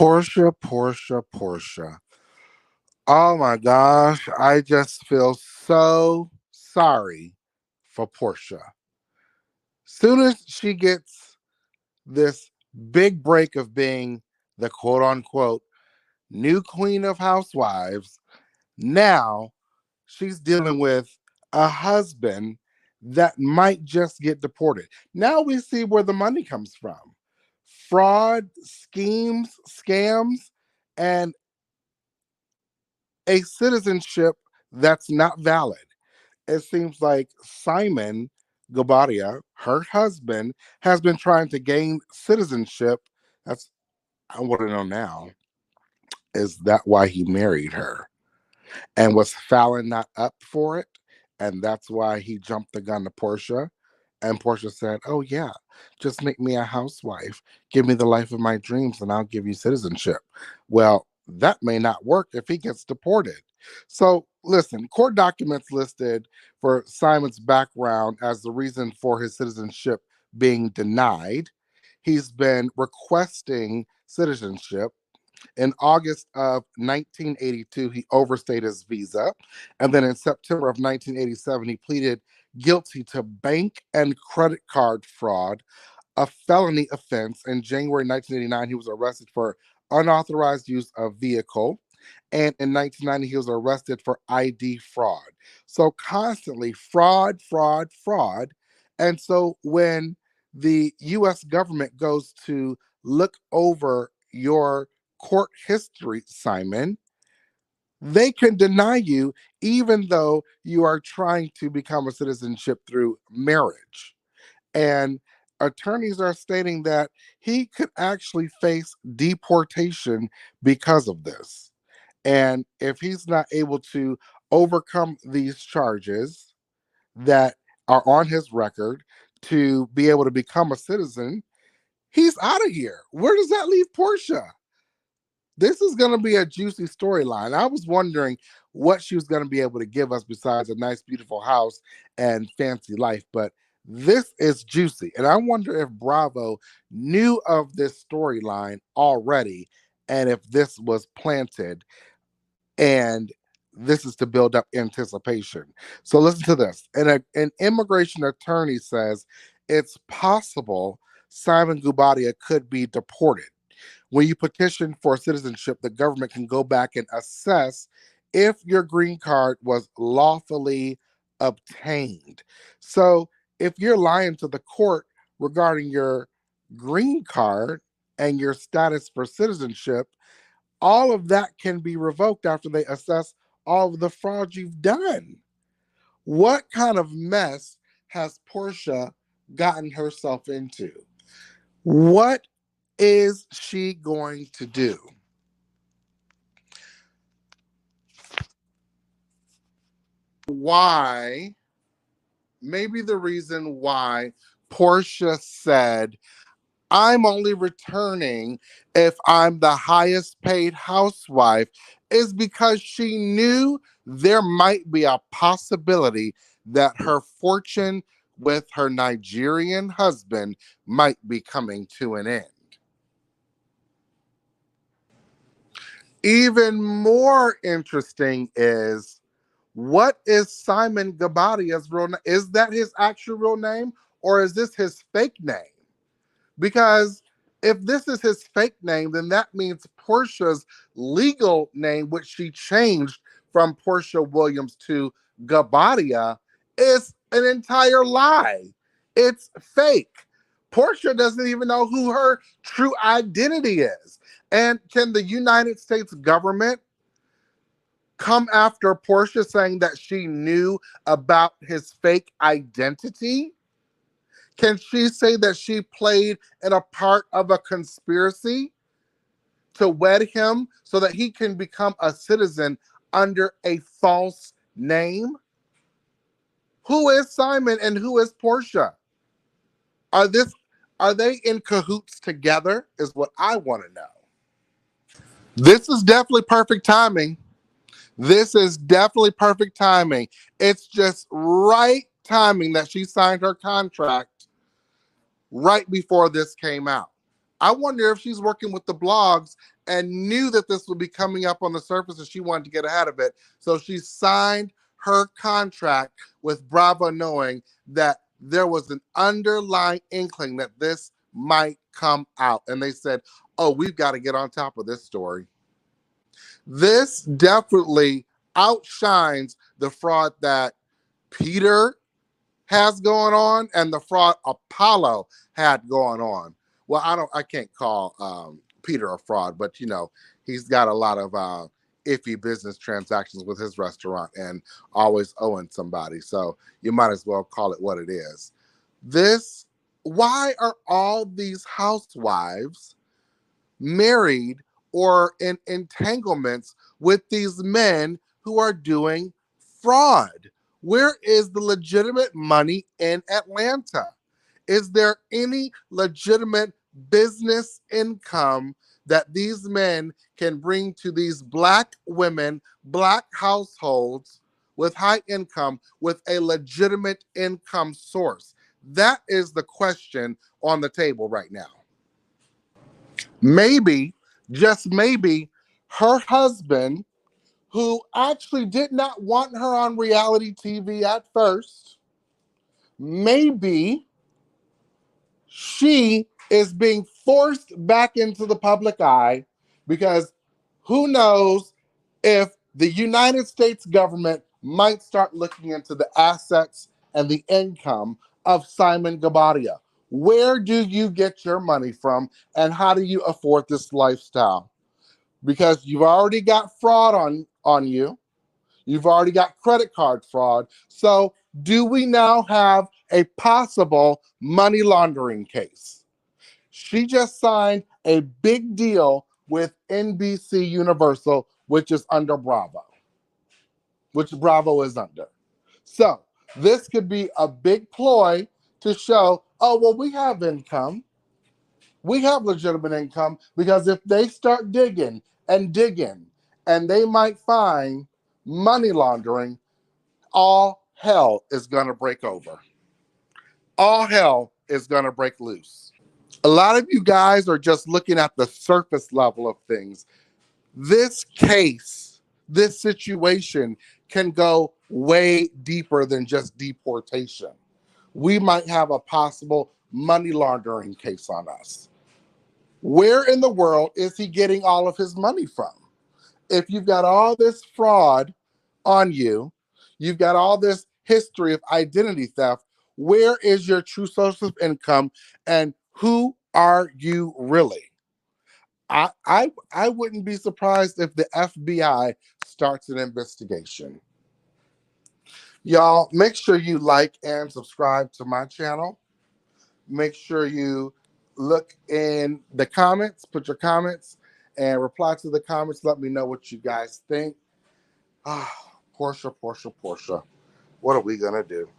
Porsha. Oh my gosh, I just feel so sorry for Porsha. Soon as she gets this big break of being the quote unquote new queen of housewives, now she's dealing with a husband that might just get deported. Now we see where the money comes from: fraud, schemes, scams, and a citizenship that's not valid. It seems like Simon Gabadia, her husband, has been trying to gain citizenship. That's, I want to know now, is that why he married her? And was Fallon not up for it? And that's why he jumped the gun to Porsha. And Porsha said, "Oh, yeah, just make me a housewife. Give me the life of my dreams, and I'll give you citizenship." Well, that may not work if he gets deported. So, listen, court documents listed for Simon's background as the reason for his citizenship being denied. He's been requesting citizenship. In August of 1982, he overstayed his visa. And then in September of 1987, he pleaded guilty to bank and credit card fraud, a felony offense. In January 1989, he was arrested for unauthorized use of vehicle. And in 1990, he was arrested for ID fraud. So constantly fraud, fraud, fraud. And so when the US government goes to look over your court history, Simon, they can deny you even though you are trying to become a citizenship through marriage. And attorneys are stating that he could actually face deportation because of this. And if he's not able to overcome these charges that are on his record to be able to become a citizen, he's out of here. Where does that leave Porsha? This is going to be a juicy storyline. I was wondering what she was going to be able to give us besides a nice, beautiful house and fancy life, but this is juicy. And I wonder if Bravo knew of this storyline already and if this was planted and this is to build up anticipation. So listen to this. An immigration attorney says it's possible Simon Gubadia could be deported. When you petition for citizenship, the government can go back and assess if your green card was lawfully obtained. So if you're lying to the court regarding your green card and your status for citizenship, all of that can be revoked after they assess all of the fraud you've done. What kind of mess has Porsha gotten herself into? What is she going to do? Why? Maybe the reason why Porsha said, "I'm only returning if I'm the highest paid housewife," is because she knew there might be a possibility that her fortune with her Nigerian husband might be coming to an end. Even more interesting is, what is Simon Gabadia's real name? Is that his actual real name or is this his fake name? Because if this is his fake name, then that means Porsha's legal name, which she changed from Porsha Williams to Gabadia, is an entire lie. It's fake. Porsha doesn't even know who her true identity is. And can the United States government come after Porsha saying that she knew about his fake identity? Can she say that she played in a part of a conspiracy to wed him so that he can become a citizen under a false name? Who is Simon and who is Porsha? Are they in cahoots together? Is what I want to know. This is definitely perfect timing. This is definitely perfect timing. It's just right timing that she signed her contract right before this came out. I wonder if she's working with the blogs and knew that this would be coming up on the surface and she wanted to get ahead of it. So she signed her contract with Bravo knowing that there was an underlying inkling that this might come out. And they said, oh, we've got to get on top of this story. This definitely outshines the fraud that Peter has going on and the fraud Apollo had going on. Well, I can't call Peter a fraud, but he's got a lot of iffy business transactions with his restaurant and always owing somebody. So you might as well call it what it is. Why are all these housewives married or in entanglements with these men who are doing fraud? Where is the legitimate money in Atlanta? Is there any legitimate business income that these men can bring to these Black women, Black households with high income, with a legitimate income source? That is the question on the table right now. Maybe, just maybe, her husband, who actually did not want her on reality TV at first, maybe she is being forced back into the public eye because who knows if the United States government might start looking into the assets and the income of Simon Gabadia. Where do you get your money from and how do you afford this lifestyle? Because you've already got fraud on you. You've already got credit card fraud. So do we now have a possible money laundering case? She just signed a big deal with NBC Universal, which is under Bravo, which Bravo is under. So this could be a big ploy to show, oh, well, we have income. We have legitimate income because if they start digging and they might find money laundering, all hell is going to break over. All hell is going to break loose. A lot of you guys are just looking at the surface level of things. This case, this situation can go way deeper than just deportation. We might have a possible money laundering case on us. Where in the world is he getting all of his money from? If you've got all this fraud on you, you've got all this history of identity theft, where is your true source of income and who are you really? I wouldn't be surprised if the FBI starts an investigation. Y'all, make sure you like and subscribe to my channel. Make sure you look in the comments, put your comments, and reply to the comments. Let me know what you guys think. Porsha. What are we going to do?